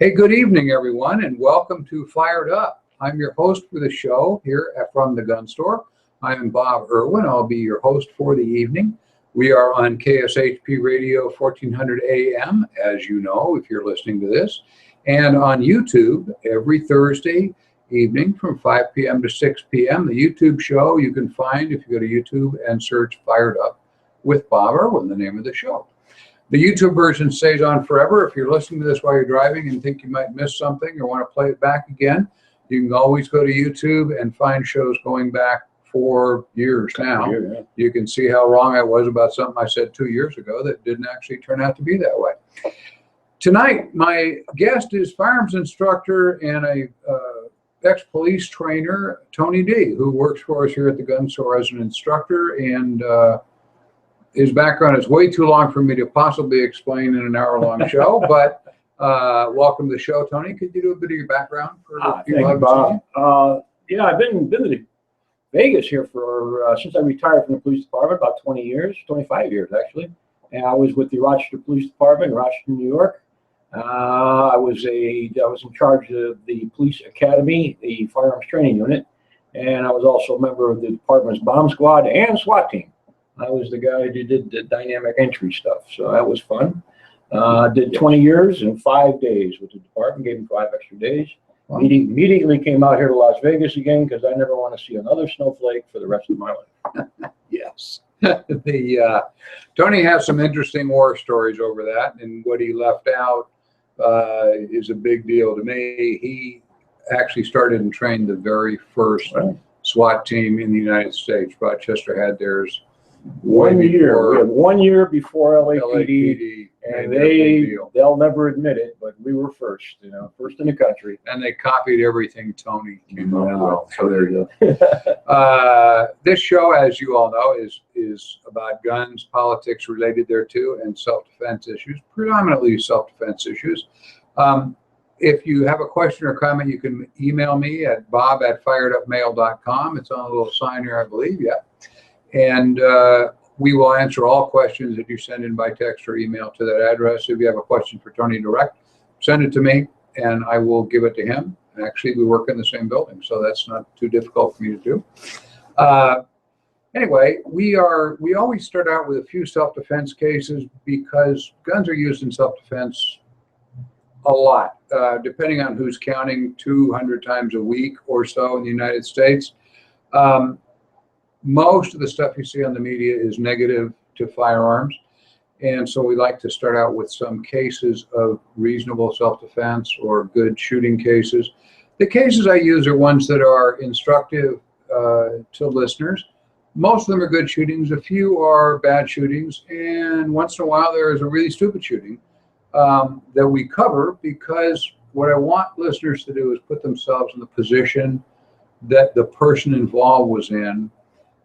Hey, good evening, everyone, and welcome to Fired Up. I'm your host for the show here from the gun store. I'm Bob Irwin. I'll be your host for the evening. We are on KSHP Radio 1400 AM, as you know, if you're listening to this, and on YouTube every Thursday evening from 5 p.m. to 6 p.m. The YouTube show you can find if you go to YouTube and search Fired Up with Bob Irwin, the name of the show. The YouTube version stays on forever. If you're listening to this while you're driving and think you might miss something or want to play it back again, you can always go to YouTube and find shows going back 4 years now. Yeah. You can see how wrong I was about something I said 2 years ago that didn't actually turn out to be that way. Tonight, my guest is firearms instructor and a ex-police trainer, Tony D., who works for us here at the gun store as an instructor, and his background is way too long for me to possibly explain in an hour-long show, but welcome to the show, Tony. Could you do a bit of your background for people? Thank you, Bob. Yeah, I've been to Vegas here for since I retired from the police department, about 20 years, 25 years actually. And I was with the Rochester Police Department in Rochester, New York. I was in charge of the police academy, the firearms training unit, and I was also a member of the department's bomb squad and SWAT team. I was the guy who did the dynamic entry stuff, so that was fun. Did 20 years and 5 days with the department, gave me 5 extra days. Wow. Immediately came out here to Las Vegas again because I never want to see another snowflake for the rest of my life. Yes. Tony has some interesting war stories over that, and what he left out is a big deal to me. He actually started and trained the very first SWAT team in the United States. Rochester had theirs 1 year. We had 1 year before LAPD, and they'll never admit it, but we were first, first in the country. And they copied everything Tony came up with. So there you go. This show, as you all know, is about guns, politics related thereto, and self-defense issues, predominantly self-defense issues. If you have a question or comment, you can email me at bob@firedupmail.com. It's on a little sign here, I believe. Yeah. And we will answer all questions that you send in by text or email to that address. If you have a question for Tony direct, send it to me and I will give it to him. Actually, we work in the same building, so that's not too difficult for me to do. Anyway, we always start out with a few self-defense cases because guns are used in self-defense a lot, depending on who's counting, 200 times a week or so in the United States. Most of the stuff you see on the media is negative to firearms. And so we like to start out with some cases of reasonable self-defense or good shooting cases. The cases I use are ones that are instructive to listeners. Most of them are good shootings. A few are bad shootings. And once in a while, there is a really stupid shooting that we cover, because what I want listeners to do is put themselves in the position that the person involved was in,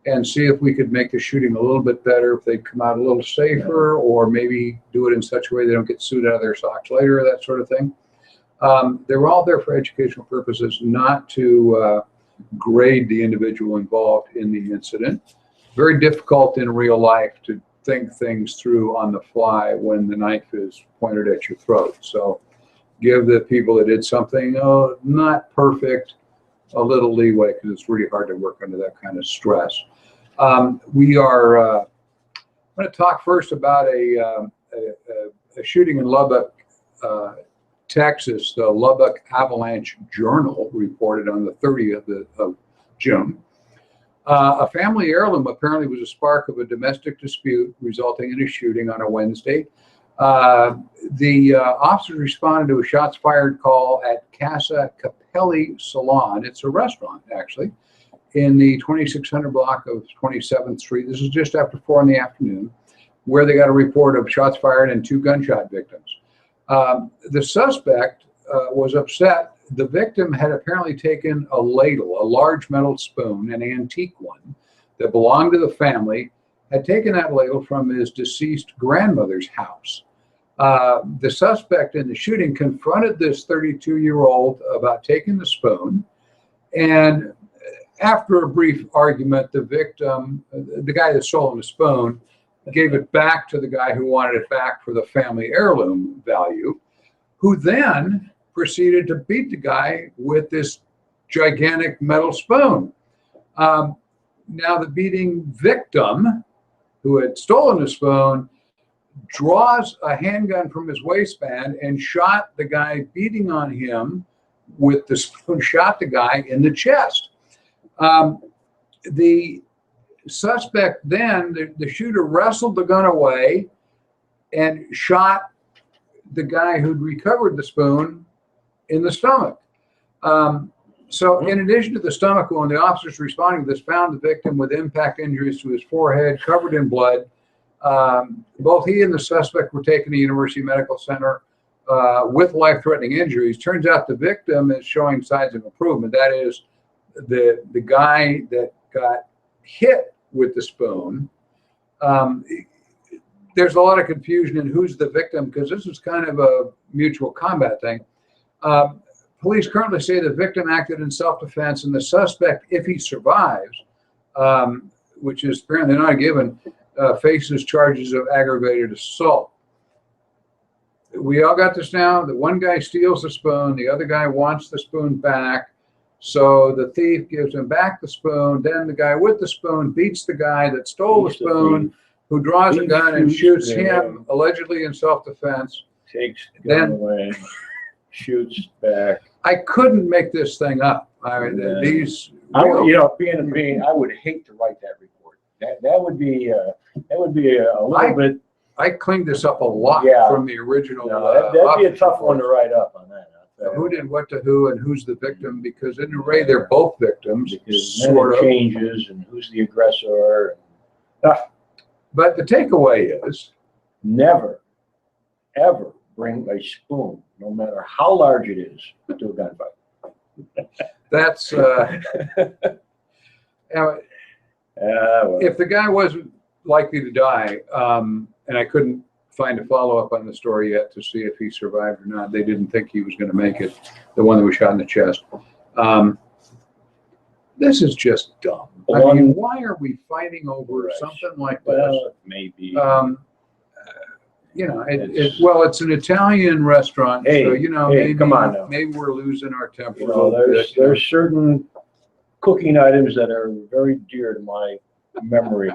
and see if we could make the shooting a little bit better, if they'd come out a little safer, or maybe do it in such a way they don't get sued out of their socks later, that sort of thing. They're all there for educational purposes, not to grade the individual involved in the incident. Very difficult in real life to think things through on the fly when the knife is pointed at your throat. So give the people that did something not perfect a little leeway, because it's really hard to work under that kind of stress. We are going to talk first about a shooting in Lubbock, Texas. The Lubbock Avalanche Journal reported on the 30th of June. A family heirloom apparently was a spark of a domestic dispute resulting in a shooting on a Wednesday. The officers responded to a shots fired call at Casa Capelli Salon. It's a restaurant, actually, in the 2600 block of 27th Street. This is just after 4 in the afternoon, where they got a report of shots fired and 2 gunshot victims. The suspect was upset. The victim had apparently taken a ladle, a large metal spoon, an antique one that belonged to the family, had taken that ladle from his deceased grandmother's house. The suspect in the shooting confronted this 32-year-old about taking the spoon, and after a brief argument, the victim, the guy that stole the spoon, gave it back to the guy who wanted it back for the family heirloom value, who then proceeded to beat the guy with this gigantic metal spoon. Now the beating victim, who had stolen the spoon, draws a handgun from his waistband and shot the guy beating on him with the spoon, shot the guy in the chest. The suspect then, the shooter wrestled the gun away and shot the guy who'd recovered the spoon in the stomach. So in addition to the stomach wound, the officers responding to this found the victim with impact injuries to his forehead, covered in blood. Both he and the suspect were taken to University Medical Center with life-threatening injuries. Turns out the victim is showing signs of improvement. That is, the guy that got hit with the spoon. There's a lot of confusion in who's the victim because this is kind of a mutual combat thing. Police currently say the victim acted in self-defense, and the suspect, if he survives, which is apparently not given, faces charges of aggravated assault. We all got this now. The one guy steals the spoon. The other guy wants the spoon back. So the thief gives him back the spoon. Then the guy with the spoon beats the guy that stole the spoon, who draws a gun and shoots him, allegedly in self-defense. Takes the gun away, shoots back. I couldn't make this thing up. I mean, these. You know, being, I would hate to write that report. That would be a little bit. I cleaned this up a lot from the original. No, that'd be a tough one to write up on that. Who did what to who and who's the victim? Because in a way, they're both victims. Because then it changes, and who's the aggressor. But the takeaway is never, ever bring a spoon, no matter how large it is, to a gunfight. That's if the guy wasn't likely to die, and I couldn't find a follow-up on the story yet to see if he survived or not. They didn't think he was going to make it, the one that was shot in the chest. This is just dumb. I mean, why are we fighting over something like this? Well, maybe. You know, it's an Italian restaurant, hey, so, you know, hey, come on now. Maybe we're losing our temper. You know, there's certain cooking items that are very dear to my memory.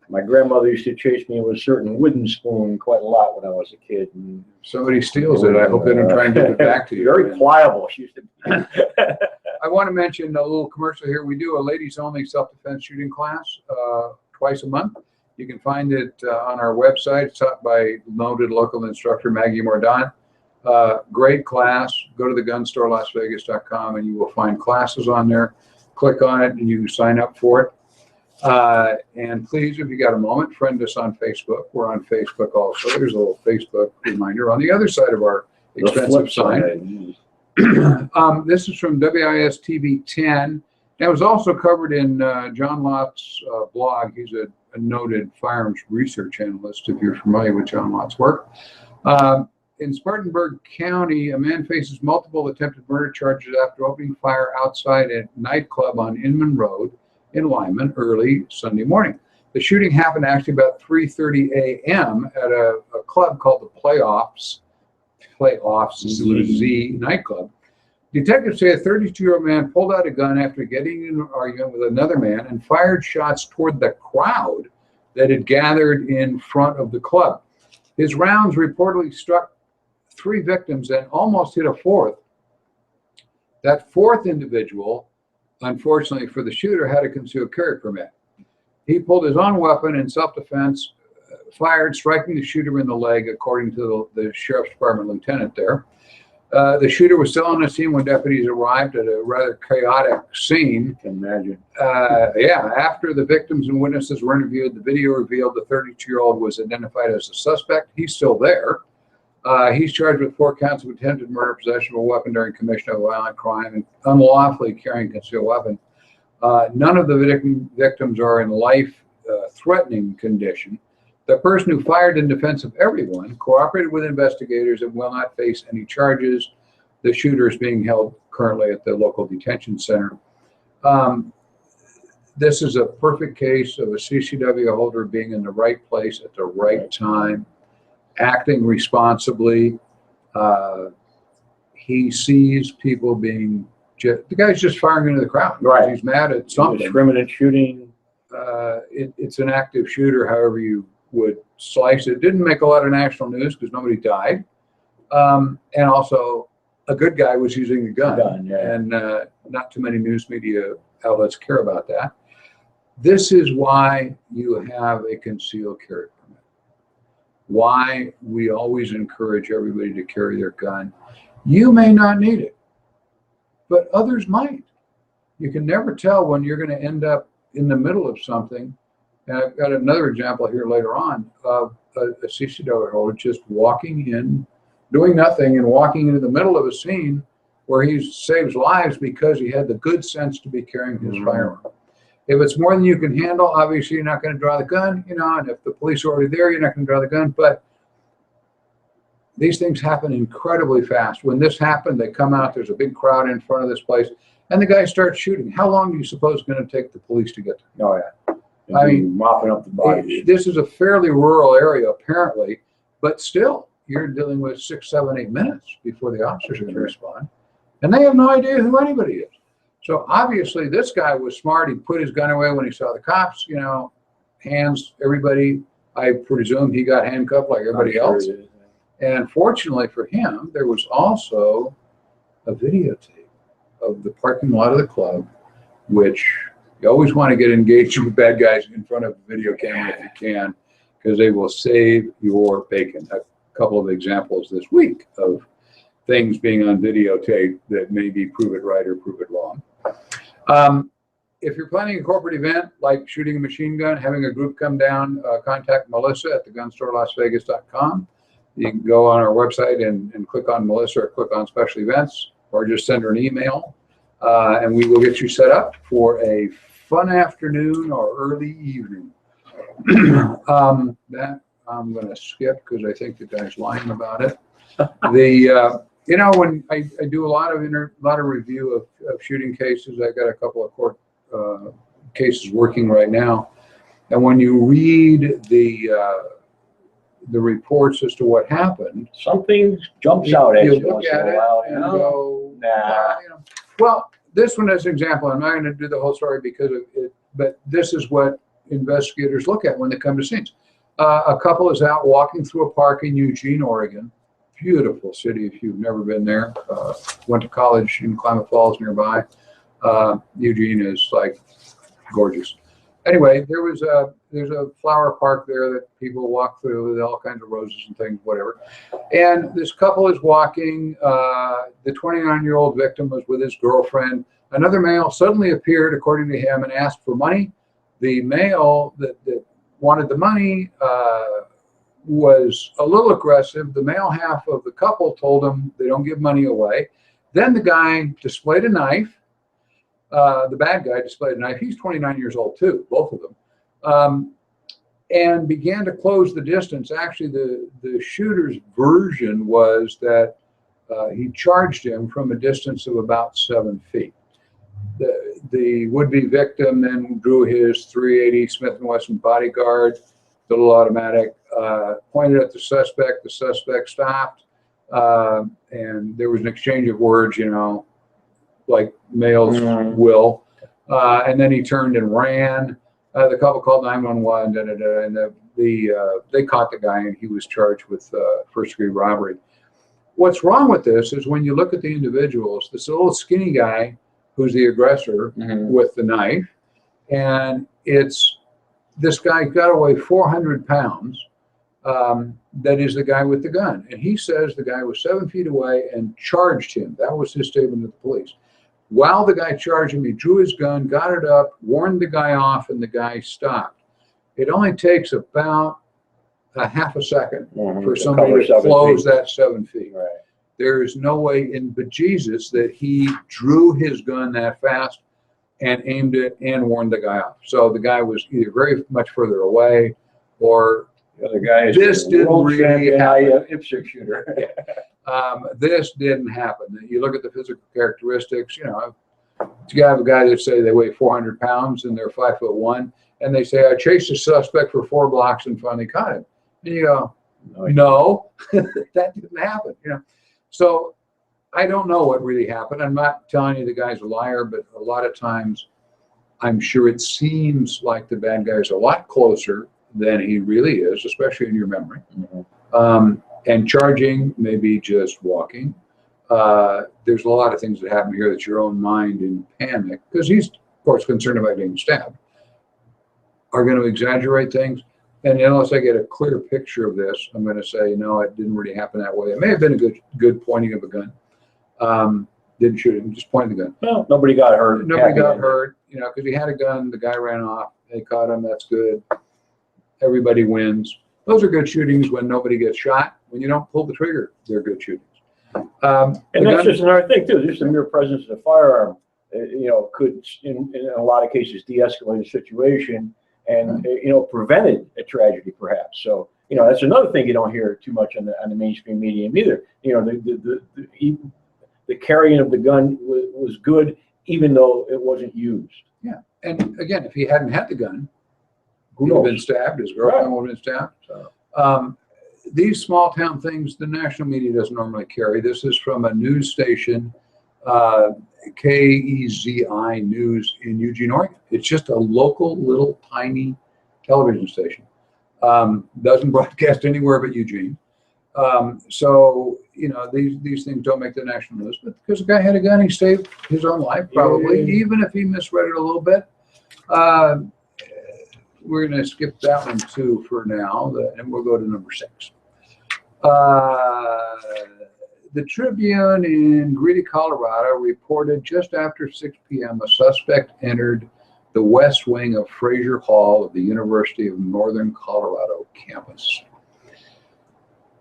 My grandmother used to chase me with a certain wooden spoon quite a lot when I was a kid. And somebody steals it. I hope they don't try and give it back to you. Very pliable. She used to be. I want to mention a little commercial here. We do a ladies-only self-defense shooting class twice a month. You can find it on our website. It's taught by noted local instructor Maggie Mordaunt. Great class. Go to thegunstorelasvegas.com and you will find classes on there. Click on it and you can sign up for it. And please, if you got a moment, friend us on Facebook. We're on Facebook also. There's a little Facebook reminder on the other side of our expensive sign. This is from WIS TV 10. That was also covered in John Lott's blog. He's a noted firearms research analyst, if you're familiar with John Lott's work. In Spartanburg County, a man faces multiple attempted murder charges after opening fire outside a nightclub on Inman Road in Lyman early Sunday morning. The shooting happened actually about 3:30 a.m. at a club called the Playoffs with a Z nightclub. Detectives say a 32-year-old man pulled out a gun after getting in an argument with another man and fired shots toward the crowd that had gathered in front of the club. His rounds reportedly struck 3 victims and almost hit a 4th. That 4th individual, unfortunately for the shooter, had a concealed carry permit. He pulled his own weapon in self-defense, fired, striking the shooter in the leg, according to the sheriff's department lieutenant there. The shooter was still on the scene when deputies arrived at a rather chaotic scene. I can imagine. After the victims and witnesses were interviewed, the video revealed the 32-year-old was identified as a suspect. He's still there. He's charged with 4 counts of attempted murder, possession of a weapon during commission of a violent crime, and unlawfully carrying a concealed weapon. None of the victims are in life-threatening condition. The person who fired in defense of everyone cooperated with investigators and will not face any charges. The shooter is being held currently at the local detention center. This is a perfect case of a CCW holder being in the right place at the right time, acting responsibly. he sees people being, the guy's just firing into the crowd. Right. He's mad at something. Discriminate shooting. It's an active shooter, however you would slice it. Didn't make a lot of national news because nobody died. And also, a good guy was using a gun. Yeah. And not too many news media outlets care about that. This is why you have a concealed carry permit. Why we always encourage everybody to carry their gun. You may not need it, but others might. You can never tell when you're going to end up in the middle of something. And I've got another example here later on of a CCW holder just walking in, doing nothing, and walking into the middle of a scene where he saves lives because he had the good sense to be carrying his firearm. If it's more than you can handle, obviously you're not going to draw the gun, and if the police are already there, you're not going to draw the gun. But these things happen incredibly fast. When this happened, they come out, there's a big crowd in front of this place, and the guy starts shooting. How long do you suppose it's going to take the police to get there? Oh, yeah. I mean, mopping up the bodies. This is a fairly rural area, apparently, but still, you're dealing with 6, 7, 8 minutes before the officers are going to respond. And they have no idea who anybody is. So obviously, this guy was smart. He put his gun away when he saw the cops, hands, everybody. I presume he got handcuffed like everybody else. And fortunately for him, there was also a videotape of the parking lot of the club, which you always want to get engaged with bad guys in front of a video camera if you can, because they will save your bacon. A couple of examples this week of things being on videotape that maybe prove it right or prove it wrong. If you're planning a corporate event like shooting a machine gun, having a group come down, contact Melissa at thegunstorelasvegas.com. You can go on our website and click on Melissa or click on special events, or just send her an email, and we will get you set up for a fun afternoon or early evening. That I'm going to skip because I think the guy's lying about it. When I do a lot of review of shooting cases, I got a couple of court cases working right now, and when you read the reports as to what happened, something jumps out at you. You look at it and go, nah. Well, this one as an example, I'm not going to do the whole story because of it, but this is what investigators look at when they come to scenes. A couple is out walking through a park in Eugene, Oregon. Beautiful city if you've never been there. Went to college in Klamath Falls nearby. Eugene is like gorgeous. Anyway, there's a flower park there that people walk through with all kinds of roses and things, whatever. And this couple is walking. The 29-year-old victim was with his girlfriend. Another male suddenly appeared, according to him, and asked for money. The male that wanted the money was a little aggressive. The male half of the couple told him they don't give money away. Then the guy displayed a knife. The bad guy displayed a knife. He's 29 years old too, both of them, and began to close the distance. Actually, the shooter's version was that he charged him from a distance of about 7 feet. The would-be victim then drew his .380 Smith & Wesson bodyguard, little automatic, pointed at the suspect. The suspect stopped, and there was an exchange of words, like males will. And then he turned and ran. The couple called 911, and they caught the guy, and he was charged with first-degree robbery. What's wrong with this is when you look at the individuals, this little skinny guy who's the aggressor with the knife, and it's this guy got to weigh 400 pounds. That is the guy with the gun. And he says the guy was 7 feet away and charged him. That was his statement to the police. While the guy charged him, he drew his gun, got it up, warned the guy off, and the guy stopped. It only takes about a half a second for somebody to close that 7 feet. Right. There is no way in bejesus that he drew his gun that fast and aimed it and warned the guy off. So the guy was either very much further away, or the other guy is this didn't really happen. Ipswich shooter. This didn't happen. You look at the physical characteristics. You have a guy that say they weigh 400 pounds and they're 5'1", and they say I chased a suspect for 4 blocks and finally caught him. And you go, no, that didn't happen. So I don't know what really happened. I'm not telling you the guy's a liar, but a lot of times I'm sure it seems like the bad guy is a lot closer than he really is, especially in your memory. And charging, maybe just walking. There's a lot of things that happen here that your own mind in panic, because he's, of course, concerned about being stabbed, are going to exaggerate things. And unless I get a clear picture of this, I'm going to say, no, it didn't really happen that way. It may have been a good pointing of a gun. Didn't shoot him, just pointed the gun. Well, nobody got hurt. Nobody got hurt, you know, because he had a gun. The guy ran off. They caught him. That's good. Everybody wins. Those are good shootings when nobody gets shot. When you don't pull the trigger, they're good shootings. And that's just another thing too. Just the mere presence of a firearm, you know, could in a lot of cases de-escalate a situation and you know, prevented a tragedy perhaps. So you know, that's another thing you don't hear too much on the mainstream media either. You know, the carrying of the gun was good, even though it wasn't used. Yeah, and again, if he hadn't had the gun, he would have been stabbed. His girlfriend would have been stabbed. So, these small town things, the national media doesn't normally carry. This is from a news station, KEZI News in Eugene, Oregon. It's just a local, little, tiny television station. Doesn't broadcast anywhere but Eugene. So, you know, these things don't make the national news, but because the guy had a gun, he saved his own life, probably, even if he misread it a little bit. We're going to skip that one too for now, and we'll go to number 6. The Tribune in Greeley, Colorado reported just after 6 p.m. a suspect entered the west wing of Fraser Hall of the University of Northern Colorado campus.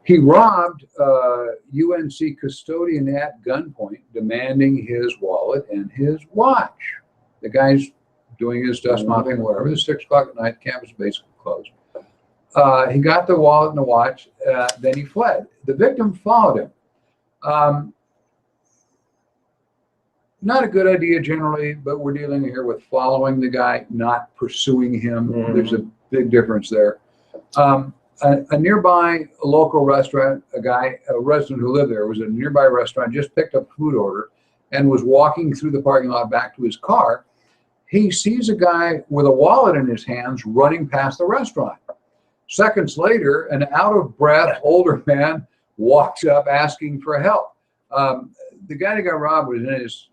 He robbed a UNC custodian at gunpoint, demanding his wallet and his watch. The guy's doing his dust mopping, whatever. It's 6 o'clock at night, campus is basically closed. He got the wallet and the watch, then he fled. The victim followed him. Not a good idea generally, but we're dealing here with following the guy, not pursuing him. There's a big difference there. A nearby local restaurant, a resident who lived there, was at a nearby restaurant, just picked up a food order and was walking through the parking lot back to his car. He sees a guy with a wallet in his hands running past the restaurant. Seconds later, an out-of-breath older man walks up asking for help. The guy that got robbed was in his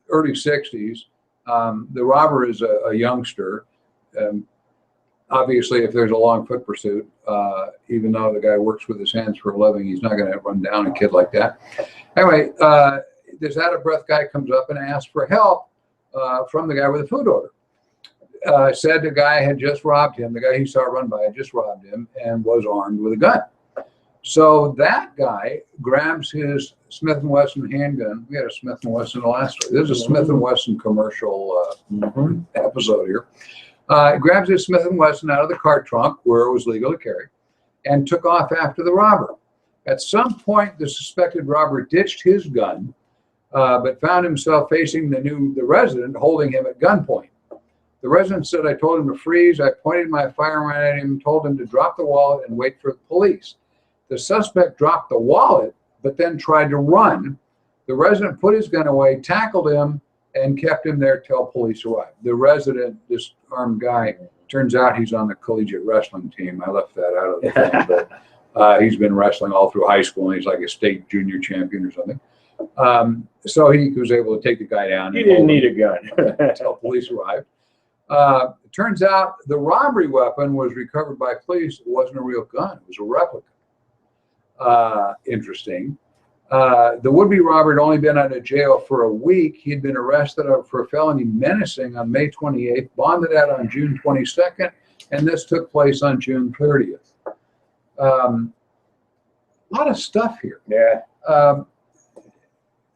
early 60s. The robber is a youngster. Obviously, if there's a long foot pursuit, even though the guy works with his hands for a living, he's not going to run down a kid like that. Anyway, this out-of-breath guy comes up and asks for help from the guy with the food order. Said the guy had just robbed him. The guy he saw run by had just robbed him and was armed with a gun. So that guy grabs his Smith & Wesson handgun. We had a Smith & Wesson in the last story. This is a Smith & Wesson commercial episode here. Grabs his Smith & Wesson out of the car trunk where it was legal to carry and took off after the robber. At some point, the suspected robber ditched his gun, but found himself facing the resident holding him at gunpoint. The resident said, "I told him to freeze. I pointed my firearm at him, told him to drop the wallet and wait for the police." The suspect dropped the wallet, but then tried to run. The resident put his gun away, tackled him, and kept him there till police arrived. The resident, this armed guy, turns out he's on the collegiate wrestling team. I left that out of the thing, but he's been wrestling all through high school, and he's like a state junior champion or something. So he was able to take the guy down. He didn't need a gun until police arrived. It turns out the robbery weapon was recovered by police. It wasn't a real gun. It was a replica. Interesting. The would-be robber had only been out of jail for a week. He'd been arrested for felony menacing on May 28th, bonded out on June 22nd, and this took place on June 30th. A lot of stuff here. Yeah.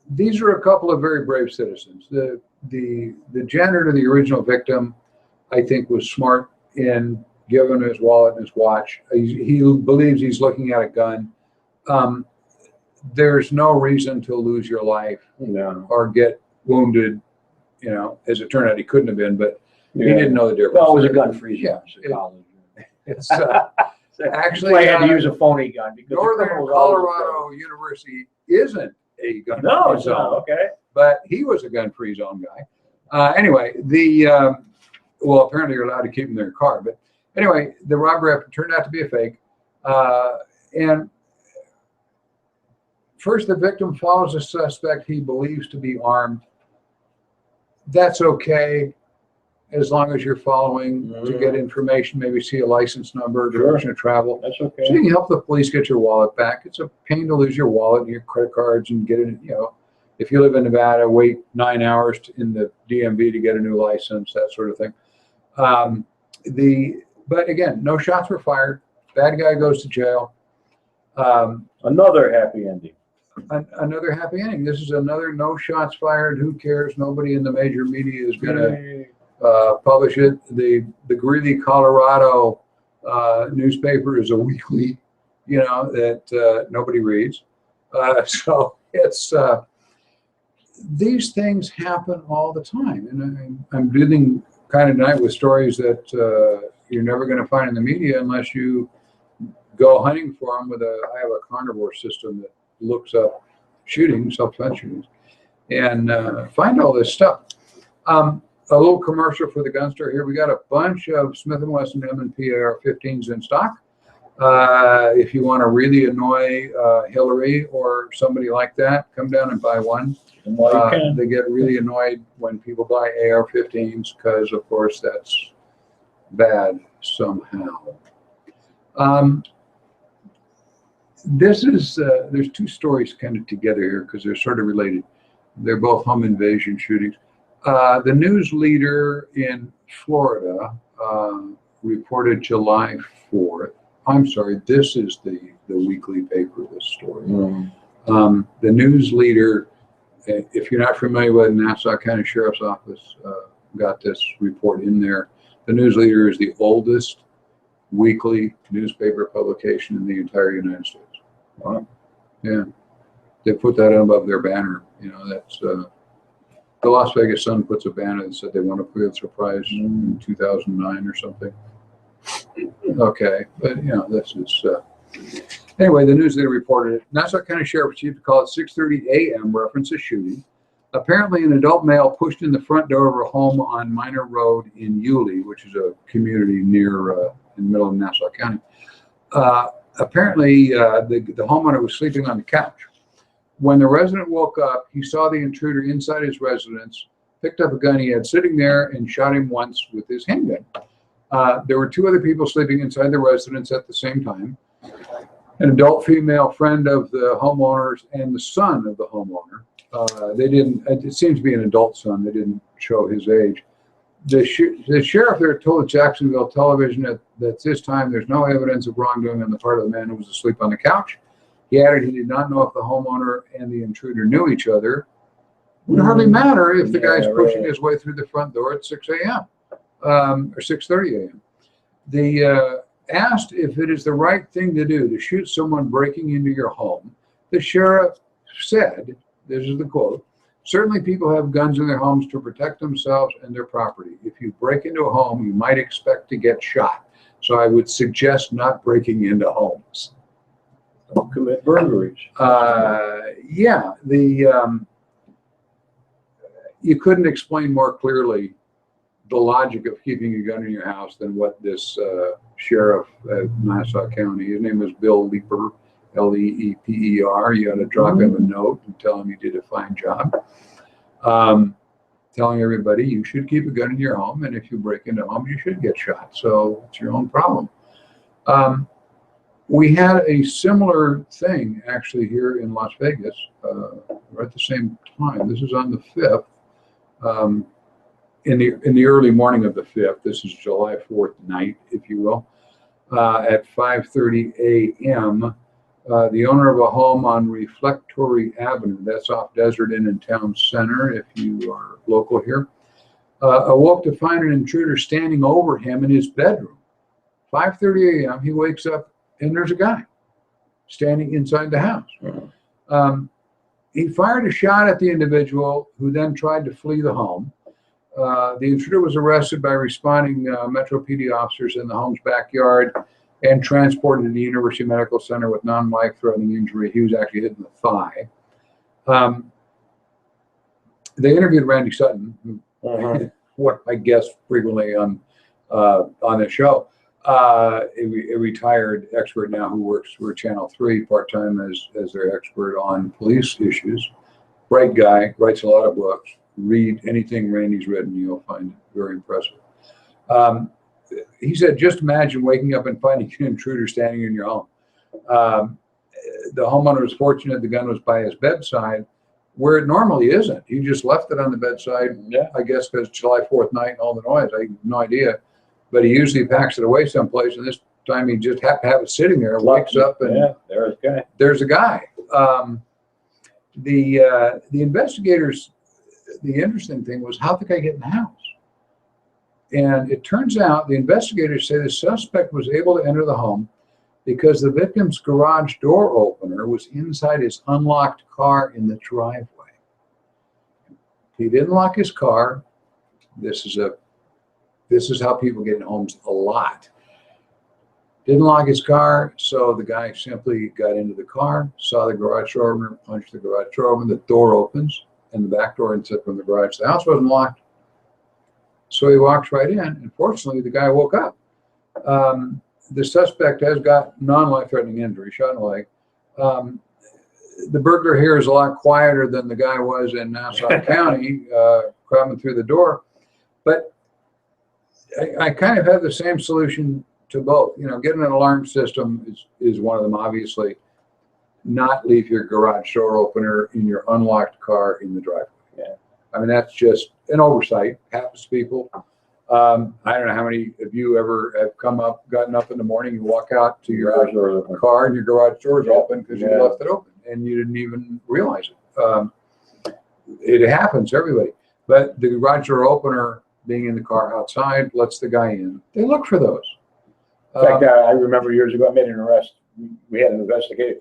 These are a couple of very brave citizens. The janitor, the original victim, I think was smart in giving his wallet and his watch. He believes he's looking at a gun. There's no reason to lose your life or get wounded. You know, as it turned out, he couldn't have been, but he didn't know the difference. Well, it was a gun-free zone. Yeah, it's actually I had to use a phony gun because Northern Colorado University isn't a gun-free No, zone. no, okay. But he was a gun-free zone guy. Anyway, well, apparently you're allowed to keep them in their car. But anyway, the robbery turned out to be a fake. And first, the victim follows a suspect he believes to be armed. That's okay, as long as you're following to get information, maybe see a license number, direction of travel. That's okay. So you can help the police get your wallet back. It's a pain to lose your wallet and your credit cards and get it, if you live in Nevada, wait 9 hours in the DMV to get a new license, that sort of thing. But again, no shots were fired. Bad guy goes to jail. Another happy ending. Another happy ending. This is another no shots fired. Who cares? Nobody in the major media is going to publish it. The Greeley, Colorado newspaper is a weekly, that nobody reads. So it's these things happen all the time, and I'm dealing kind of tonight with stories that you're never going to find in the media unless you go hunting for them. I have a carnivore system that looks up shootings, self-defense shootings, and find all this stuff. A little commercial for the gun store here. We got a bunch of Smith & Wesson M&P AR-15s in stock. If you want to really annoy Hillary or somebody like that, come down and buy one. They get really annoyed when people buy AR-15s because, of course, that's bad somehow. There's two stories kind of together here because they're sort of related. They're both home invasion shootings. The news leader in Florida reported July 4th. I'm sorry, this is the weekly paper, this story. The news leader, if you're not familiar with Nassau County Sheriff's Office, got this report in there. The news leader is the oldest weekly newspaper publication in the entire United States. Wow. Yeah. They put that above their banner. That's the Las Vegas Sun puts a banner that said they won a Pulitzer Prize in 2009 or something. Okay, but this is anyway. The news leader reported it. Nassau County Sheriff received a call at 6:30 a.m. reference a shooting. Apparently, an adult male pushed in the front door of a home on Minor Road in Yulee, which is a community near in the middle of Nassau County. Apparently, the homeowner was sleeping on the couch. When the resident woke up, he saw the intruder inside his residence, picked up a gun he had sitting there, and shot him once with his handgun. There were two other people sleeping inside the residence at the same time. An adult female friend of the homeowners and the son of the homeowner. It seems to be an adult son. They didn't show his age. The sheriff there told Jacksonville Television that this time there's no evidence of wrongdoing on the part of the man who was asleep on the couch. He added he did not know if the homeowner and the intruder knew each other. It would hardly matter if the guy's pushing his way through the front door at 6 a.m. Or 6:30 a.m. They asked if it is the right thing to do to shoot someone breaking into your home. The sheriff said, this is the quote, "Certainly people have guns in their homes to protect themselves and their property. If you break into a home, you might expect to get shot. So I would suggest not breaking into homes." Don't commit burglaries. Yeah, you couldn't explain more clearly the logic of keeping a gun in your house than what this sheriff at Nassau County, his name is Bill Leeper, Leeper. You ought to drop him a note and tell him you did a fine job. Telling everybody you should keep a gun in your home, and if you break into homes, you should get shot. So it's your own problem. We had a similar thing actually here in Las Vegas right at the same time. This is on the 5th. In the early morning of the 5th, this is July 4th night, if you will, at 5:30 a.m., the owner of a home on Reflectory Avenue, that's off Desert Inn in Town Center, if you are local here, awoke to find an intruder standing over him in his bedroom. 5:30 a.m., he wakes up and there's a guy standing inside the house. He fired a shot at the individual who then tried to flee the home. The intruder was arrested by responding Metro PD officers in the home's backyard and transported to the University Medical Center with non-life-threatening injury. He was actually hit in the thigh. Um, they interviewed Randy Sutton, who what I guess frequently on the show, a retired expert now who works for Channel 3 part-time as their expert on police issues. Bright guy, writes a lot of books. Read anything Randy's written, you'll find it very impressive. He said, just imagine waking up and finding an intruder standing in your home. The homeowner was fortunate the gun was by his bedside, where it normally isn't. He just left it on the bedside, I guess because July 4th night and all the noise. I have no idea. But he usually packs it away someplace, and this time he just happened to have it sitting there, wakes up, and there's a guy. The investigators, the interesting thing was how the guy get in the house. And it turns out the investigators say the suspect was able to enter the home because the victim's garage door opener was inside his unlocked car in the driveway. He didn't lock his car. This is how people get in homes a lot. Didn't lock his car, so the guy simply got into the car, saw the garage door opener, punched the garage door open, the door opens, and the back door inside from the garage. The house wasn't locked. So he walks right in, and fortunately, the guy woke up. The suspect has got non-life-threatening injury, shot in the leg. The burglar here is a lot quieter than the guy was in Nassau County, coming through the door. But I kind of have the same solution to both. You know, getting an alarm system is one of them, obviously. Not leave your garage door opener in your unlocked car in the driveway. Yeah. I mean, that's just an oversight. Happens to people. I don't know how many of you ever have gotten up in the morning, you walk out to your car and your garage door is open because you left it open and you didn't even realize it. It happens to everybody. But the garage door opener being in the car outside lets the guy in. They look for those. In fact, I remember years ago I made an arrest. We had an investigator.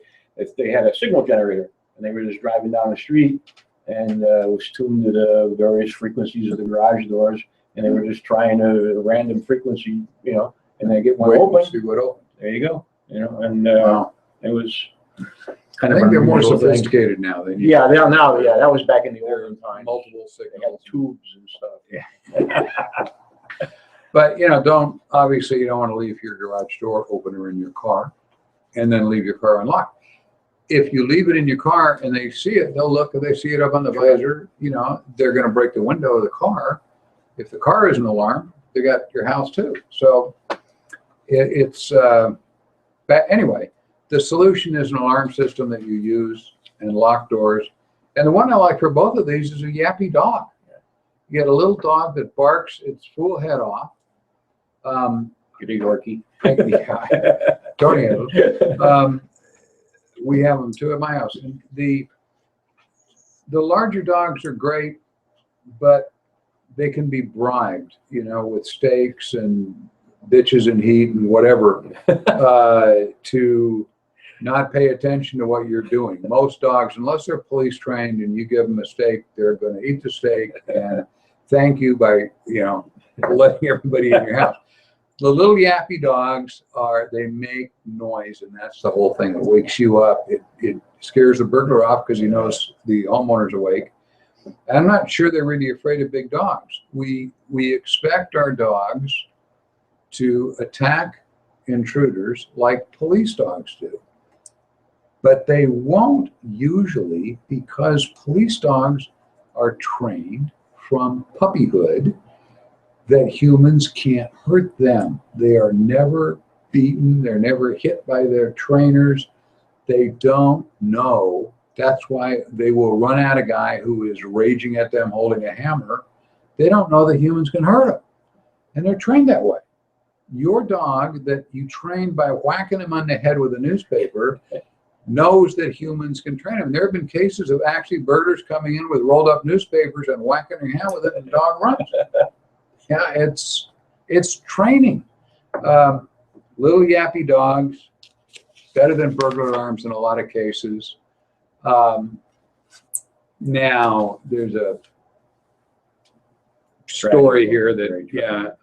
They had a signal generator and they were just driving down the street and it was tuned to the various frequencies of the garage doors. And they were just trying a random frequency, you know, and they get one open. See what opens. There you go. You know, and it was kind of. I think they're more sophisticated now. Yeah, that was back in the olden time. Multiple signals, they had tubes and stuff. Yeah. But you know, obviously you don't want to leave your garage door opener in your car, and then leave your car unlocked. If you leave it in your car and they see it, they'll look. If they see it up on the visor, you know, they're going to break the window of the car. If the car isn't alarmed, they got your house too. So but anyway, the solution is an alarm system that you use and lock doors. And the one I like for both of these is a yappy dog. You get a little dog that barks its full head off. Get a Yorkie. Tony has them. We have them too at my house. And the larger dogs are great, but they can be bribed, you know, with steaks and bitches and heat and whatever, to not pay attention to what you're doing. Most dogs, unless they're police trained and you give them a steak, they're going to eat the steak and thank you by, you know, letting everybody in your house. The little yappy dogs they make noise, and that's the whole thing. It wakes you up. It scares the burglar off because he knows the homeowner's awake. I'm not sure they're really afraid of big dogs. We expect our dogs to attack intruders like police dogs do. But they won't usually because police dogs are trained from puppyhood that humans can't hurt them. They are never beaten. They're never hit by their trainers. They don't know. That's why they will run at a guy who is raging at them holding a hammer. They don't know that humans can hurt them. And they're trained that way. Your dog that you train by whacking him on the head with a newspaper knows that humans can train him. There have been cases of actually burglars coming in with rolled up newspapers and whacking their hand with it and the dog runs. Yeah, it's training. Little yappy dogs, better than burglar alarms in a lot of cases. Now there's a story here that,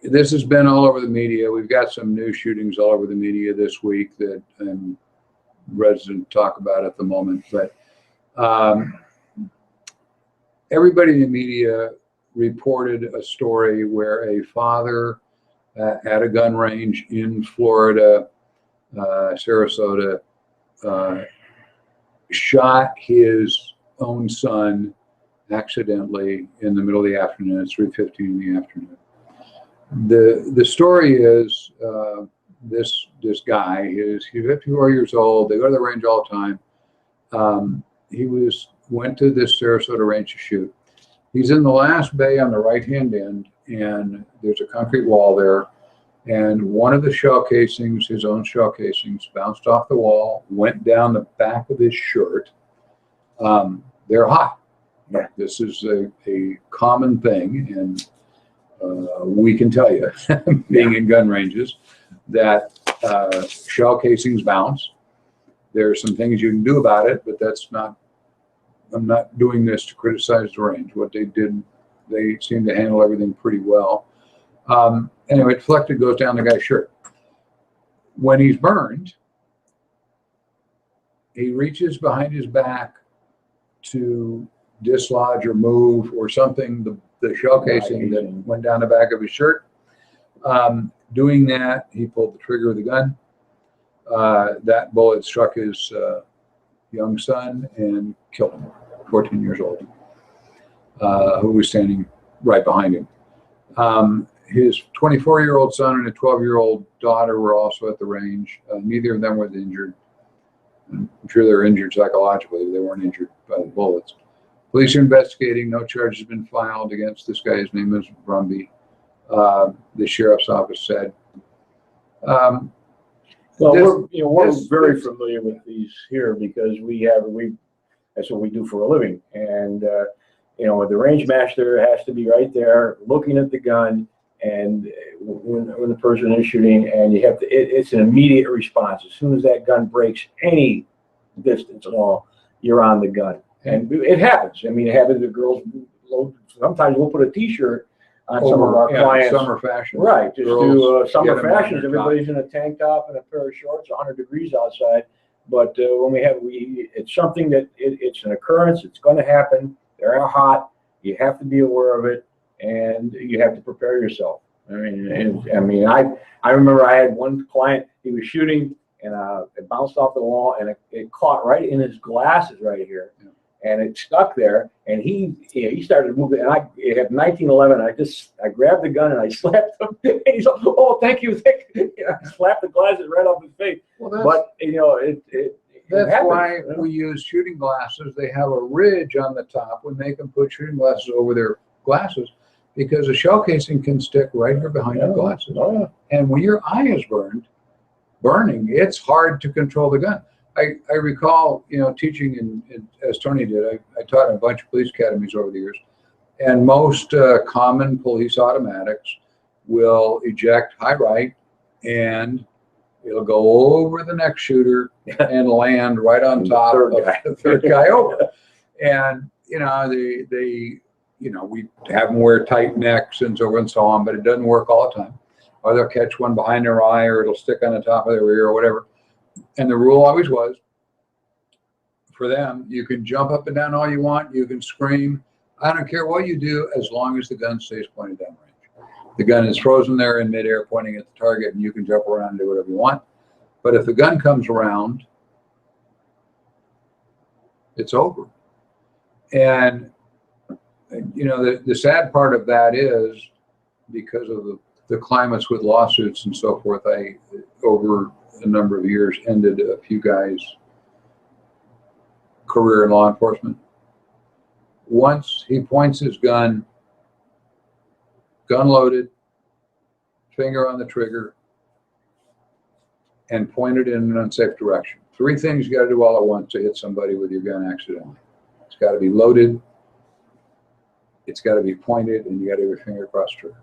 this has been all over the media. We've got some new shootings all over the media this week that I'm resident to talk about at the moment, but everybody in the media reported a story where a father at a gun range in Florida, Sarasota, shot his own son accidentally in the middle of the afternoon at 3:15 in the afternoon. The story is this guy he's 54 years old. They go to the range all the time. He went to this Sarasota range to shoot. He's in the last bay on the right-hand end, and there's a concrete wall there. And one of the shell casings, his own shell casings, bounced off the wall, went down the back of his shirt. They're hot. Yeah. This is a common thing, and we can tell you, being in gun ranges, that shell casings bounce. There are some things you can do about it, but that's not. I'm not doing this to criticize the range. What they did, they seem to handle everything pretty well. Anyway, deflected, goes down the guy's shirt. When he's burned, he reaches behind his back to dislodge or move or something the shell casing that went down the back of his shirt. Doing that, he pulled the trigger of the gun. That bullet struck his young son and killed him, 14 years old, who was standing right behind him. His 24-year-old son and a 12-year-old daughter were also at the range. Neither of them were injured. I'm sure they were injured psychologically. They weren't injured by the bullets. Police are investigating. No charges have been filed against this guy. His name is Brumby. The sheriff's office said. Well, we're very familiar with these here because that's what we do for a living. And the range master has to be right there looking at the gun, and when the person is shooting, and you have to, it's an immediate response. As soon as that gun breaks any distance at all, you're on the gun. And it happens. I mean, it happens to girls. Sometimes we'll put a T-shirt on some of our clients. Summer fashion. Right. Just do summer fashions. Everybody's in a tank top and a pair of shorts, 100 degrees outside. But when it's something that it's an occurrence. It's going to happen. They're hot. You have to be aware of it, and you have to prepare yourself. I remember I had one client. He was shooting, and it bounced off the wall, and it caught right in his glasses right here. Yeah. And it stuck there, and he started moving. And it had 1911. I grabbed the gun and I slapped him. And he's like, "Oh, thank you." I slapped the glasses right off his face. Well, that's why we use shooting glasses. They have a ridge on the top. We make them put shooting glasses over their glasses because a shell casing can stick right here behind your glasses. Oh, yeah. And when your eye is burning, it's hard to control the gun. I recall, teaching as Tony did. I taught in a bunch of police academies over the years, and most common police automatics will eject high right, and it'll go over the next shooter and land right on top of the third guy over. And we have them wear tight necks and so on and so on, but it doesn't work all the time. Or they'll catch one behind their eye, or it'll stick on the top of their ear, or whatever. And the rule always was, for them, you can jump up and down all you want, you can scream. I don't care what you do as long as the gun stays pointed downrange. The gun is frozen there in midair pointing at the target, and you can jump around and do whatever you want. But if the gun comes around, it's over. And, the sad part of that is because of the climates with lawsuits and so forth, I, over a number of years, ended a few guys' career in law enforcement. Once he points his gun loaded, finger on the trigger, and pointed in an unsafe direction. 3 things you got to do all at once to hit somebody with your gun accidentally. It's got to be loaded, it's got to be pointed, and you got to have your finger across the trigger.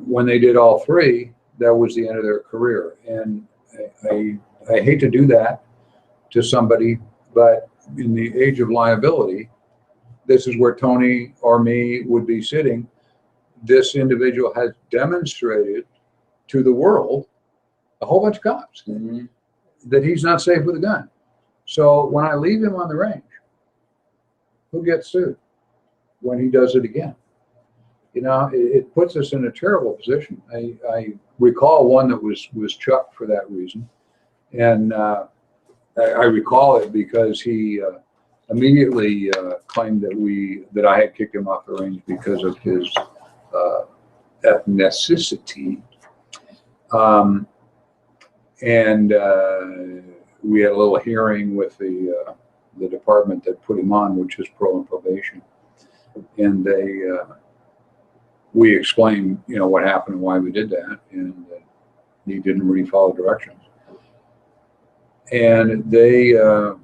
When they did all 3, that was the end of their career. And I hate to do that to somebody, but in the age of liability, this is where Tony or me would be sitting. This individual has demonstrated to the world, a whole bunch of cops, that he's not safe with a gun. So when I leave him on the range, who gets sued when he does it again? You know, it puts us in a terrible position. I recall one that was chucked for that reason, and I recall it because he immediately claimed that I had kicked him off the range because of his ethnicity, and we had a little hearing with the department that put him on, which is parole and probation, and we explained, you know, what happened and why we did that, and he didn't really follow directions. And the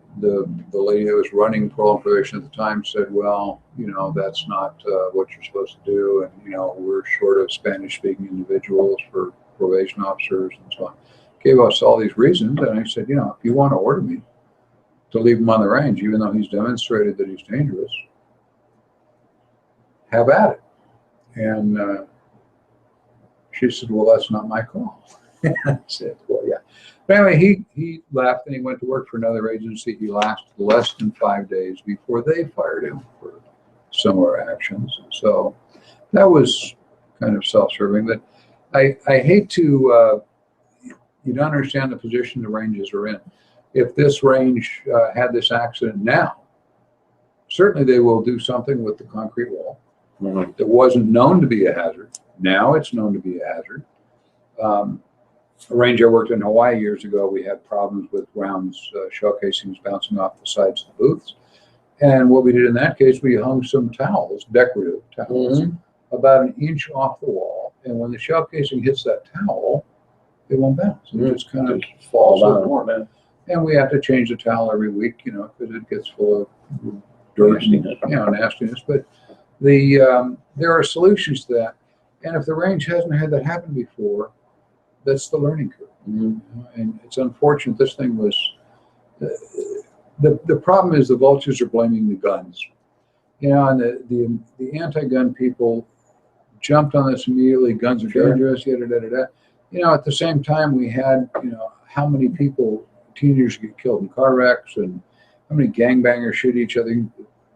lady that was running parole and probation at the time said, well, you know, that's not what you're supposed to do, and you know, we're short of Spanish-speaking individuals for probation officers and so on. Gave us all these reasons, and I said, you know, if you want to order me to leave him on the range, even though he's demonstrated that he's dangerous, have at it. And she said, well, that's not my call. I said, well, yeah. But anyway, he left and he went to work for another agency. He lasted less than 5 days before they fired him for similar actions. So that was kind of self-serving. But I hate to, you don't understand the position the ranges are in. If this range had this accident now, certainly they will do something with the concrete wall. Mm-hmm. That wasn't known to be a hazard. Now it's known to be a hazard. A range I worked in Hawaii years ago, we had problems with rounds, shell casings bouncing off the sides of the booths. And what we did in that case, we hung some towels, decorative towels, about an inch off the wall. And when the shell casing hits that towel, it won't bounce. It just kind of falls over. And we have to change the towel every week, you know, because it gets full of dirt and, you know, nastiness. But there are solutions to that. And if the range hasn't had that happen before, that's the learning curve. And it's unfortunate. This thing was, the problem is the vultures are blaming the guns. You know, and the anti-gun people jumped on this immediately. Guns are dangerous, yada, yada, yada. You know, at the same time, we had, you know, how many people, teenagers get killed in car wrecks, and how many gangbangers shoot each other.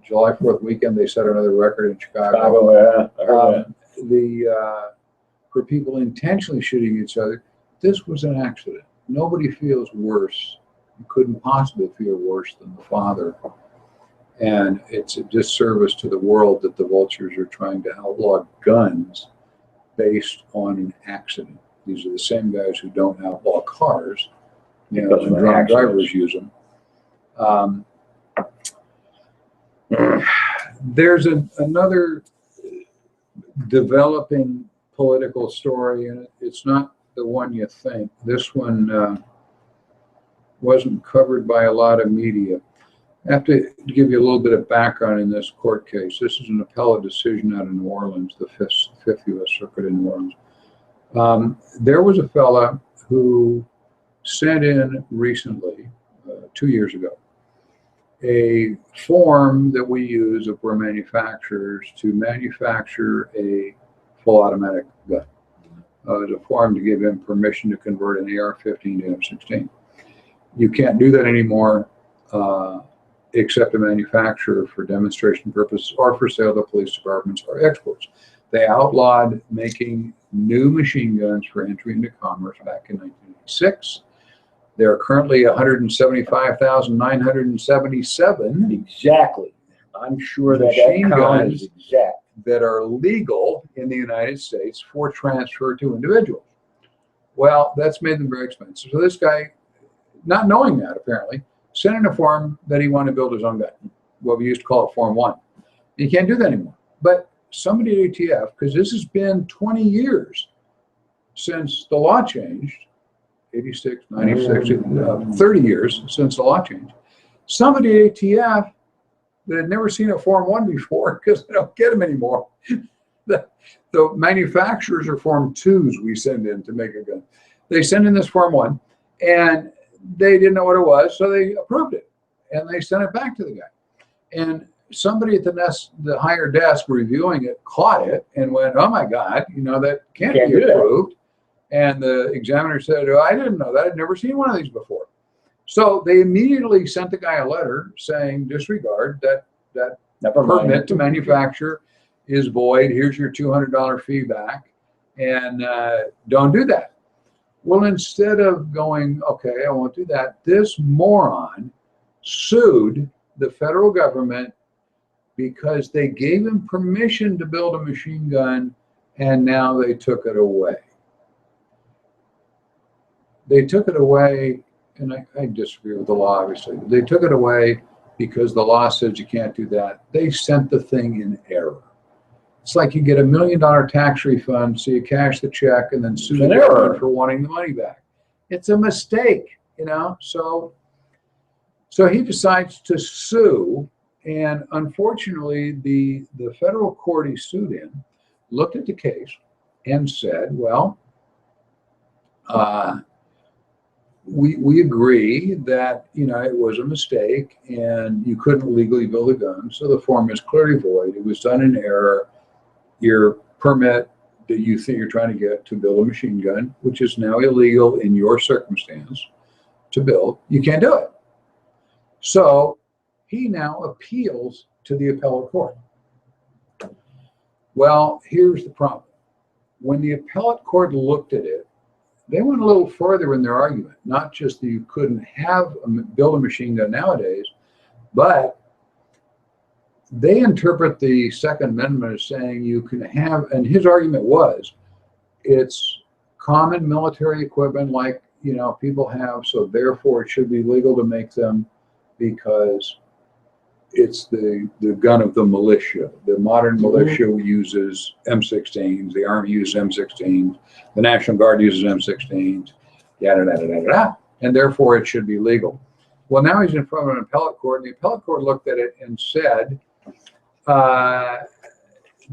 July 4th weekend, they set another record in Chicago. Yeah, I heard that. For people intentionally shooting each other, this was an accident. Nobody feels worse, couldn't possibly feel worse than the father. And it's a disservice to the world that the vultures are trying to outlaw guns based on an accident. These are the same guys who don't outlaw cars, you know, and drunk drivers use them. There's another developing political story, and it's not the one you think. This one wasn't covered by a lot of media. I have to give you a little bit of background in this court case. This is an appellate decision out of New Orleans, the Fifth U.S. Circuit in New Orleans. There was a fella who sent in recently, 2 years ago, a form that we use if we're manufacturers to manufacture a full automatic gun. It's a form to give him permission to convert an AR-15 to M16. You can't do that anymore except a manufacturer for demonstration purposes or for sale to police departments or exports. They outlawed making new machine guns for entry into commerce back in 1986. There are currently 175,977 Exactly. I'm sure that machine count is guns exact. that are legal in the United States for transfer to individuals. Well, that's made them very expensive. So this guy, not knowing that apparently, sent in a form that he wanted to build his own gun. What we used to call it Form 1. You can't do that anymore. But somebody at ATF, because this has been 20 years since the law changed, 86, 96, 30 years since the law changed. Somebody at ATF that had never seen a Form 1 before, because they don't get them anymore. The manufacturers are Form 2s we send in to make a gun. They send in this Form 1, and they didn't know what it was, so they approved it. And they sent it back to the guy. And somebody at the higher desk reviewing it caught it and went, oh my God, you know, that can't be approved. And the examiner said, oh, I didn't know that. I'd never seen one of these before. So they immediately sent the guy a letter saying, disregard that Never mind. permit to manufacture is void. Here's your $200 fee back, and don't do that. Well, instead of going, okay, I won't do that, this moron sued the federal government because they gave him permission to build a machine gun, and now they took it away. They took it away, and I disagree with the law, obviously. They took it away because the law says you can't do that. They sent the thing in error. It's like you get $1 million tax refund, so you cash the check and then sue the government for wanting the money back. It's a mistake, you know. So he decides to sue, and unfortunately, the federal court he sued in looked at the case and said, well, we agree that, you know, it was a mistake and you couldn't legally build a gun, so the form is clearly void. It was done in error. Your permit that you think you're trying to get to build a machine gun, which is now illegal in your circumstance to build, you can't do it. So he now appeals to the appellate court. Well, here's the problem. When the appellate court looked at it, they went a little further in their argument, not just that you couldn't build a machine gun nowadays, but they interpret the Second Amendment as saying you can have, and his argument was, it's common military equipment like, you know, people have, so therefore it should be legal to make them because it's the gun of the militia. The modern militia uses M16s, the Army uses M16s, the National Guard uses M16s, yada, yada, yada, yada, and therefore it should be legal. Well, now he's in front of an appellate court, and the appellate court looked at it and said that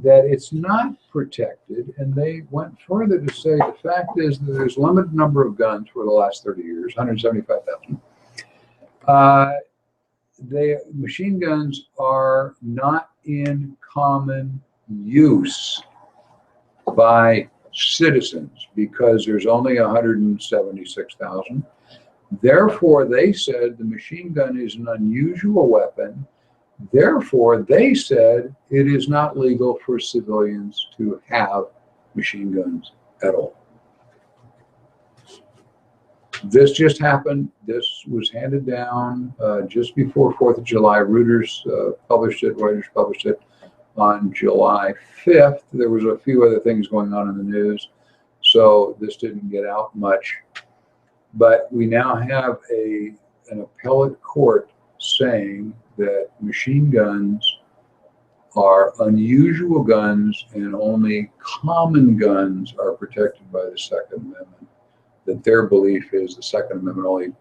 it's not protected, and they went further to say the fact is that there's a limited number of guns for the last 30 years, 175,000. Machine guns are not in common use by citizens because there's only 176,000. Therefore, they said the machine gun is an unusual weapon. Therefore, they said it is not legal for civilians to have machine guns at all. This just happened. This was handed down just before 4th of July. Reuters published it on July 5th. There was a few other things going on in the news, so this didn't get out much. But we now have an appellate court saying that machine guns are unusual guns and only common guns are protected by the Second Amendment. That their belief is the Second Amendment only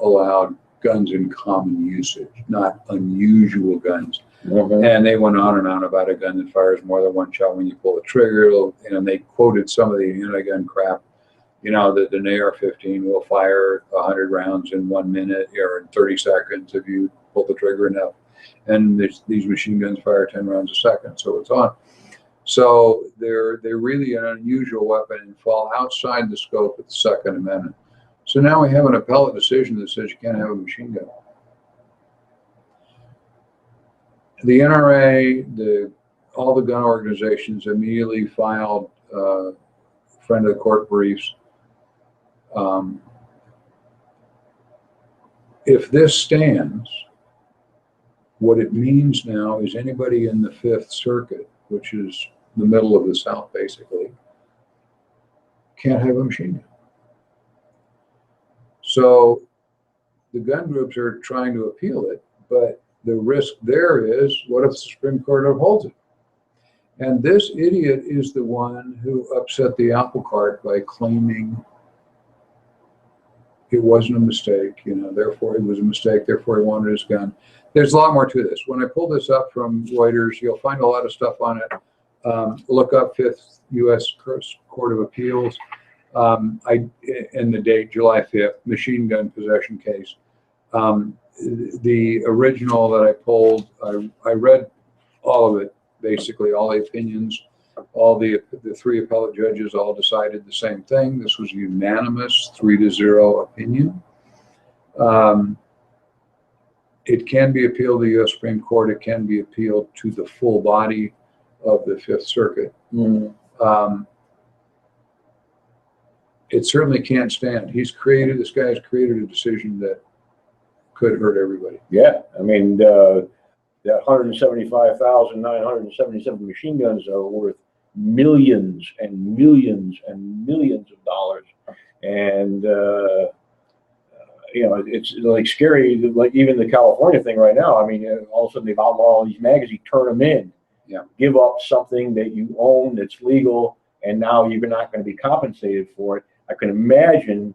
allowed guns in common usage, not unusual guns. And they went on and on about a gun that fires more than one shot when you pull the trigger. And they quoted some of the anti-gun crap, you know, that an AR-15 will fire 100 rounds in 1 minute or in 30 seconds if you pull the trigger enough. And these machine guns fire 10 rounds a second, so it's on. So they're really an unusual weapon and fall outside the scope of the Second Amendment. So now we have an appellate decision that says you can't have a machine gun. The NRA, all the gun organizations immediately filed friend of the court briefs. If this stands, what it means now is anybody in the Fifth Circuit, which is the middle of the South basically, can't have a machine gun. So the gun groups are trying to appeal it, but the risk there is, what if the Supreme Court upholds it? And this idiot is the one who upset the apple cart by claiming it wasn't a mistake, you know, therefore it was a mistake, therefore he wanted his gun. There's a lot more to this. When I pull this up from Reuters, you'll find a lot of stuff on it. Look up Fifth U.S. Court of Appeals. And the date, July 5th, machine gun possession case. The original that I pulled, I read all of it, basically all the opinions. All the three appellate judges all decided the same thing. This was a unanimous 3-0 opinion. Um, it can be appealed to the U.S. Supreme Court. It can be appealed to the full body of the Fifth Circuit. It certainly can't stand. This guy has created a decision that could hurt everybody. Yeah, I mean, that 175,977 machine guns are worth millions and millions and millions of dollars. And, it's like scary, like even the California thing right now. I mean, all of a sudden they've outlawed all these magazines, turn them in, give up something that you own that's legal, and now you're not going to be compensated for it. I can imagine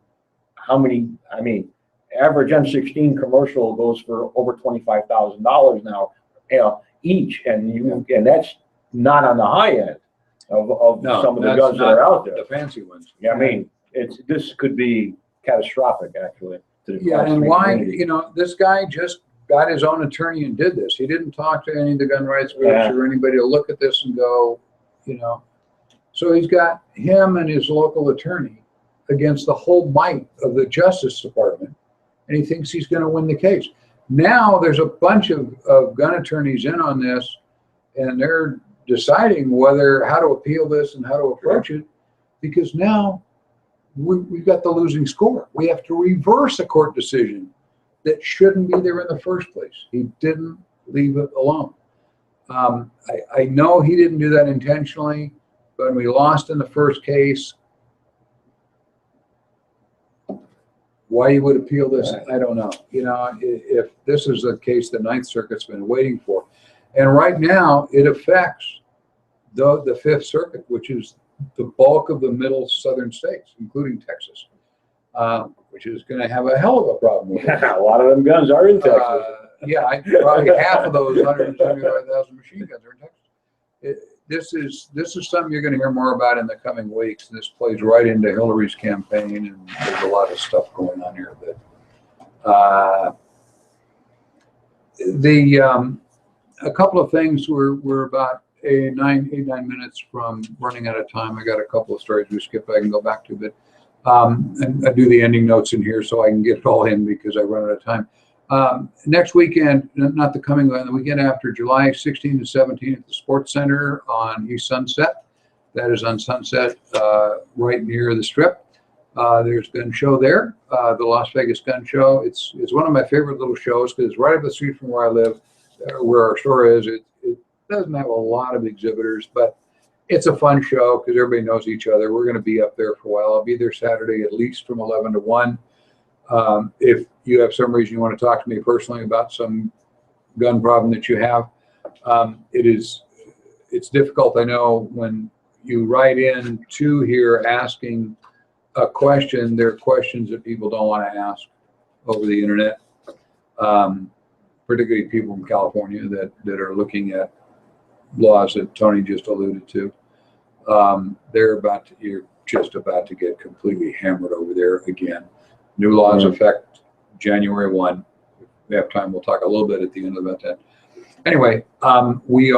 how many, average M16 commercial goes for over $25,000 now, each, and that's not on the high end of some of the guns that are out there. The fancy ones. Yeah, I mean, this could be catastrophic, actually. To the Yeah, and why, this guy just got his own attorney and did this. He didn't talk to any of the gun rights groups or anybody to look at this and go, So he's got him and his local attorney against the whole might of the Justice Department, and he thinks he's going to win the case. Now there's a bunch of gun attorneys in on this, and they're deciding how to appeal this and how to approach it, because now we've got the losing score. We have to reverse a court decision that shouldn't be there in the first place. He didn't leave it alone. I know he didn't do that intentionally, but when we lost in the first case, why you would appeal this, I don't know. If this is a case the Ninth Circuit's been waiting for. And right now, it affects the Fifth Circuit, which is the bulk of the middle southern states, including Texas, which is going to have a hell of a problem with it. A lot of them guns are in Texas. Probably half of those 175,000 machine guns are in Texas. This is something you're going to hear more about in the coming weeks. This plays right into Hillary's campaign, and there's a lot of stuff going on here. A couple of things. We're about 9 minutes from running out of time. I got a couple of stories we skipped I can go back to, but and I do the ending notes in here so I can get it all in because I run out of time. Next weekend, not the coming one, the weekend after, July 16 to 17 at the Sports Center on East Sunset. That is on Sunset, right near the Strip. There's a gun show there, the Las Vegas Gun Show. It's one of my favorite little shows because it's right up the street from where I live, where our store is. It doesn't have a lot of exhibitors, but it's a fun show because everybody knows each other. We're going to be up there for a while. I'll be there Saturday at least from 11 to 1. If you have some reason you want to talk to me personally about some gun problem that you have, it's difficult. I know when you write in to here asking a question, there are questions that people don't want to ask over the internet, particularly people from California that are looking at laws that Tony just alluded to. You're just about to get completely hammered over there again. New laws affect January 1. If we have time, we'll talk a little bit at the end about that. Anyway, we're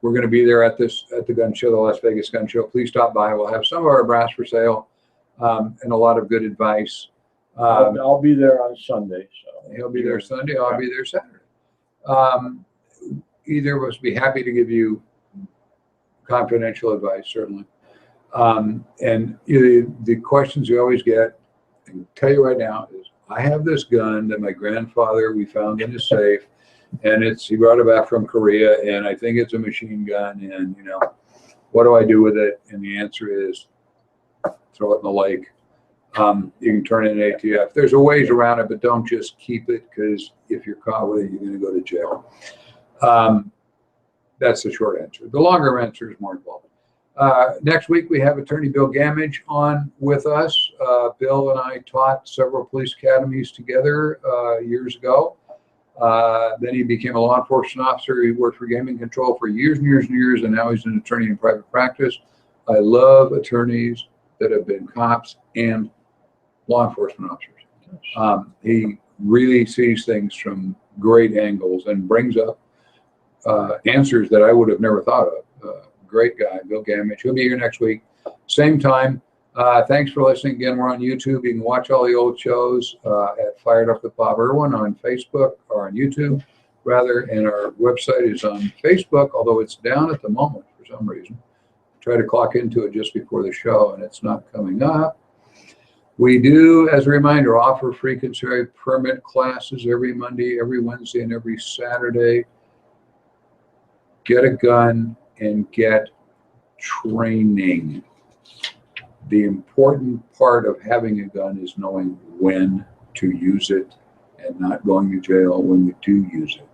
going to be there at the gun show, the Las Vegas Gun Show. Please stop by. We'll have some of our brass for sale, and a lot of good advice. I'll be there on Sunday. So he'll be there Sunday. I'll be there Saturday. Either of us be happy to give you confidential advice, certainly. And the questions you always get, I can tell you right now, is I have this gun that my grandfather, we found in his safe, and he brought it back from Korea, and I think it's a machine gun, and what do I do with it? And the answer is throw it in the lake. You can turn it in ATF. There's a ways around it, but don't just keep it, because if you're caught with it, you're going to go to jail. That's the short answer. The longer answer is more involved. Next week, we have Attorney Bill Gamage on with us. Bill and I taught several police academies together years ago. Then he became a law enforcement officer. He worked for gaming control for years and years and years, and now he's an attorney in private practice. I love attorneys that have been cops and law enforcement officers. He really sees things from great angles and brings up answers that I would have never thought of. Great guy, Bill Gamage. He'll be here next week. Same time. Thanks for listening. Again, we're on YouTube. You can watch all the old shows at Fired Up with Bob Irwin on Facebook, or on YouTube, rather. And our website is on Facebook, although it's down at the moment for some reason. Try to clock into it just before the show, and it's not coming up. We do, as a reminder, offer free concealed permit classes every Monday, every Wednesday, and every Saturday. Get a gun and get training. The important part of having a gun is knowing when to use it and not going to jail when you do use it.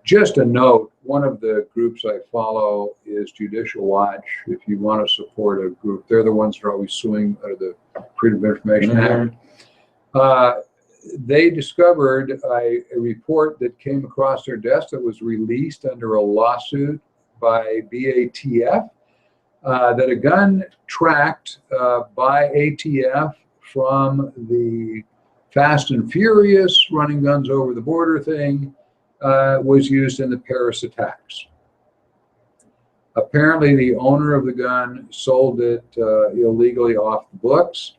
Just a note, one of the groups I follow is Judicial Watch. If you want to support a group, they're the ones that are always suing under the Freedom of Information Act. They discovered a report that came across their desk that was released under a lawsuit by BATF, that a gun tracked by ATF from the Fast and Furious running guns over the border thing was used in the Paris attacks. Apparently, the owner of the gun sold it illegally off the books.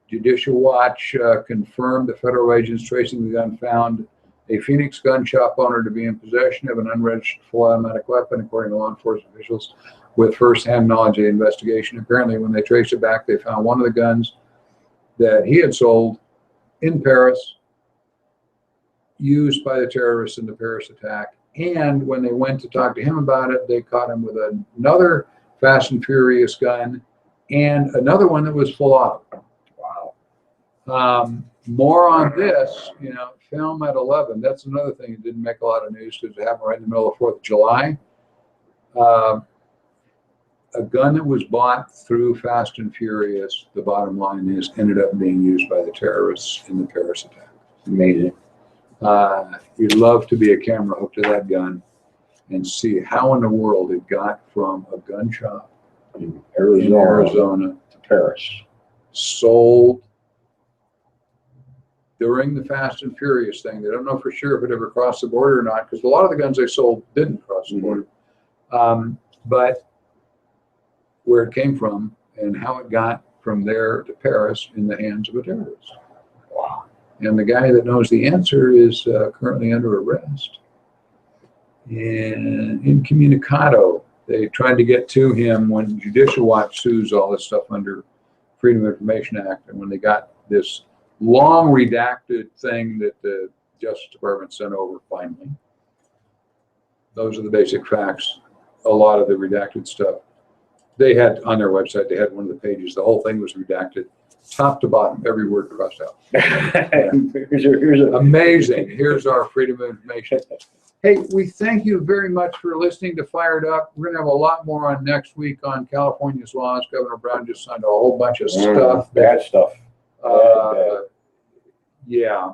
Judicial Watch confirmed the federal agents tracing the gun found a Phoenix gun shop owner to be in possession of an unregistered full automatic weapon, according to law enforcement officials with first-hand knowledge of the investigation. Apparently, when they traced it back, they found one of the guns that he had sold in Paris, used by the terrorists in the Paris attack. And when they went to talk to him about it, they caught him with another Fast and Furious gun and another one that was full auto. Wow. More on this, film at 11. That's another thing that didn't make a lot of news because it happened right in the middle of 4th of July. A gun that was bought through Fast and Furious, the bottom line is, ended up being used by the terrorists in the Paris attack. Amazing. You'd love to be a camera hooked to that gun and see how in the world it got from a gun shop in Arizona to Paris. Sold during the Fast and Furious thing. They don't know for sure if it ever crossed the border or not, because a lot of the guns they sold didn't cross the border. But where it came from and how it got from there to Paris in the hands of a terrorist. Wow. And the guy that knows the answer is currently under arrest. And incommunicado, they tried to get to him when Judicial Watch sues all this stuff under Freedom of Information Act. And when they got this long redacted thing that the Justice Department sent over finally, those are the basic facts. A lot of the redacted stuff they had on their website, they had one of the pages, the whole thing was redacted, top to bottom, every word crossed out. Yeah. Amazing. Here's our Freedom of Information. Hey, we thank you very much for listening to Fired Up. We're going to have a lot more on next week on California's laws. Governor Brown just signed a whole bunch of stuff. Bad stuff. Yeah,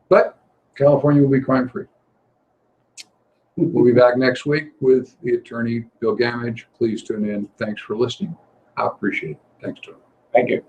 but California will be crime-free. We'll be back next week with the attorney, Bill Gamage. Please tune in. Thanks for listening. I appreciate it. Thanks, Tom. Thank you.